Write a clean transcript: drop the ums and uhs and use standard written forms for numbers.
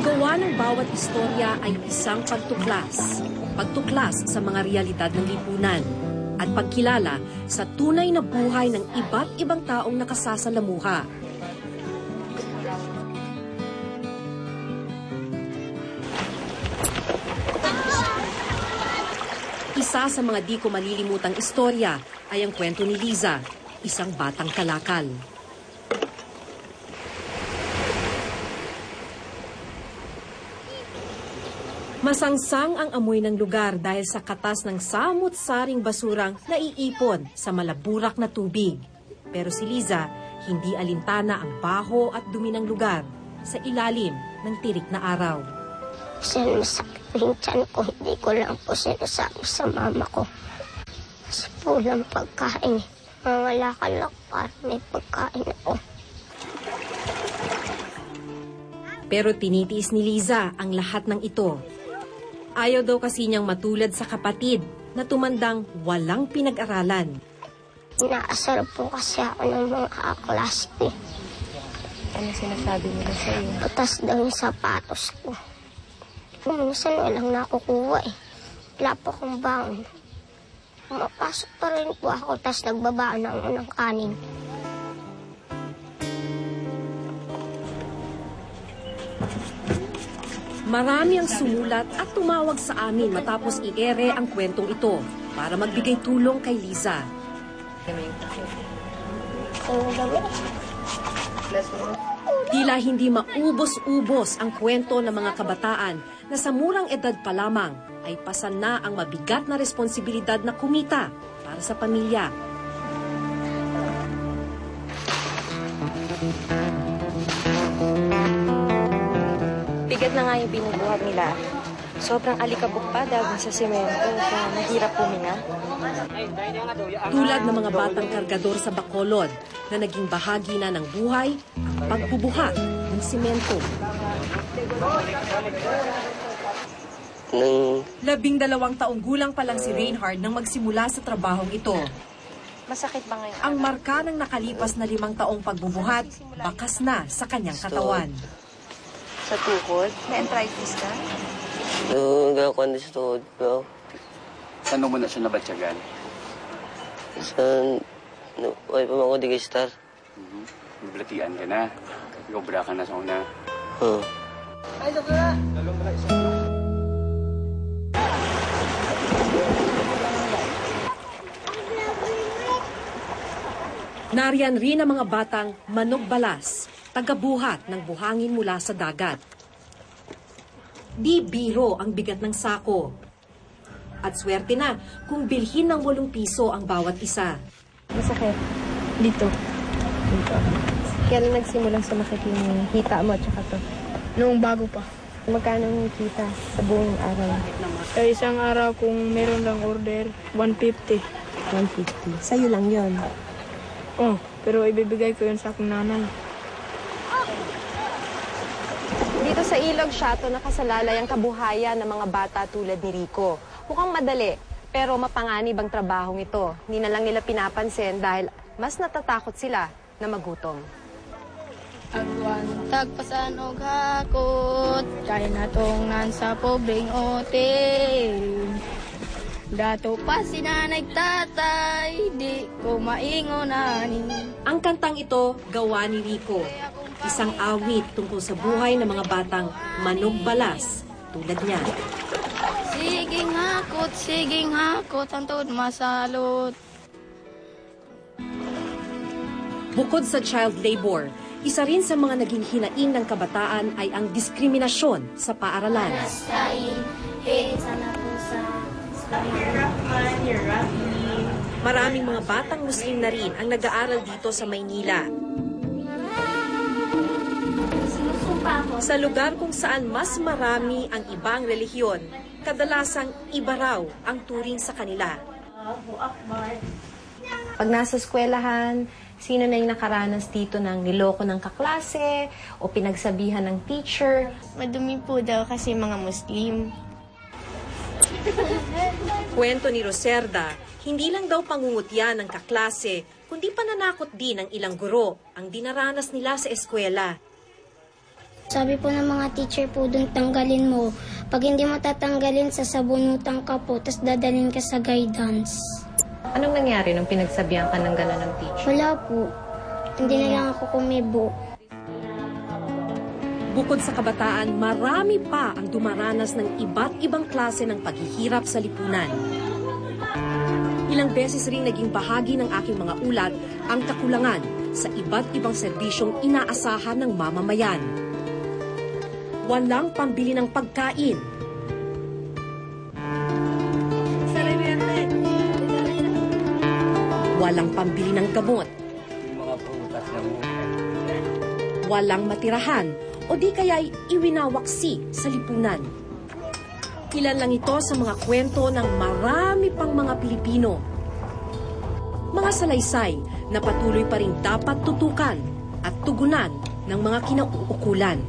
gawa ng bawat istorya ay isang pagtuklas. Pagtuklas sa mga realidad ng lipunan at pagkilala sa tunay na buhay ng iba't ibang taong nakasasalamuha. Isa sa mga di ko malilimutang istorya ay ang kwento ni Liza, isang batang kalakal. Masangsang ang amoy ng lugar dahil sa katas ng samut-saring basurang naiipon sa malaburak na tubig. Pero si Liza, hindi alintana ang baho at dumi ng lugar sa ilalim ng tirik na araw. Masakit yung tiyan ko, hindi ko lang po sinasabi sa mama ko. Kasi po lang pagkain. Mawala ka lang para may pagkain ako. Pero tinitiis ni Liza ang lahat ng ito. Ayaw daw kasi niyang matulad sa kapatid na tumandang walang pinag-aralan. Inaasar po kasi ako ng mga kaklase ko. Ano sinasabi nila sa iyo? Patas daw yung sapatos ko. Minsan walang nakukuha eh. Wala po akong baon. Mapasok pa rin po ako, tas nagbabaan ako ng kanin. Marami ang sumulat at tumawag sa amin matapos i-ere ang kwentong ito para magbigay tulong kay Liza. Tila hindi maubos-ubos ang kwento ng mga kabataan na sa murang edad pa lamang ay pasan na ang mabigat na responsibilidad na kumita para sa pamilya. Bigat na nga yung binubuhat nila. Sobrang alikabok pa dahil sa semento, kaya mahirap puminga. Tulad ng mga batang kargador sa Bacolod na naging bahagi na ng buhay ang pagbubuhat ng semento. 12 taong gulang pa lang si Reinhard nang magsimula sa trabahong ito. Masakit ba ngayon? Ang marka ng nakalipas na 5 taong pagbubuhat, bakas na sa kanyang katawan. Sa tukod? Na-arthritis ka? Gawin sa tuhod ko. Saan mo na siya nabatyagan? Saan? Ay pa ako di star. Nablatian ka na. Gobra ka na sa una. Ay, doon Nariyan rin ang mga batang manogbalas, tagabuhat ng buhangin mula sa dagat. Di biro ang bigat ng sako. At swerte na kung bilhin ng 8 piso ang bawat isa. Masakit. Dito. Kailan nagsimulang sumakit yung hita mo at saka to? Noong bago pa. Magkano yung kita sa buong araw? Sa isang araw kung meron lang order, 150. 150. Sa'yo lang yon. Oh, pero ibibigay ko yun sa aking nanay. Dito sa Ilog Siato nakasalalay ang kabuhayan ng mga bata tulad ni Rico. Mukhang madali, pero mapanganib ang trabahong ito. Hindi na lang nila pinapansin dahil mas natatakot sila na magutom. Agwan tagpasan og hakot, kay natongnan sa pobreng hotel. Dato pa si nanay tatay, di ko maingonanin. Ang kantang ito, gawa ni Rico. Isang awit tungkol sa buhay ng mga batang manogbalas tulad niya. Siging hakot, ang tuod masalot. Bukod sa child labor, isa rin sa mga naging hinaing ng kabataan ay ang diskriminasyon sa paaralan. Maraming mga batang Muslim na rin ang nag-aaral dito sa Maynila. Sa lugar kung saan mas marami ang ibang relihiyon, kadalasang iba raw ang turing sa kanila. Pag nasa eskwelahan, sino na yung nakaranas dito ng niloko ng kaklase o pinagsabihan ng teacher? Madumi po daw kasi mga Muslim. Kwento ni Roserda, hindi lang daw pangungutya ng kaklase, kundi pananakot din ng ilang guro ang dinaranas nila sa eskwela. Sabi po ng mga teacher po doon, tanggalin mo. Pag hindi mo tatanggalin, sasabunutan ka po, tapos dadalhin ka sa guidance. Anong nangyari nung pinagsabihan ka ng gano'n ng teacher? Wala po. Hindi na lang ako kumibo. Bukod sa kabataan, marami pa ang dumaranas ng iba't ibang klase ng paghihirap sa lipunan. Ilang beses ring naging bahagi ng aking mga ulat ang kakulangan sa iba't ibang serbisyong inaasahan ng mamamayan. Walang pambili ng pagkain. Walang pambili ng gamot. Walang matirahan o di kaya'y iwinawaksi sa lipunan. Ilan lang ito sa mga kwento ng marami pang mga Pilipino. Mga salaysay na patuloy pa rin dapat tutukan at tugunan ng mga kinauukulan.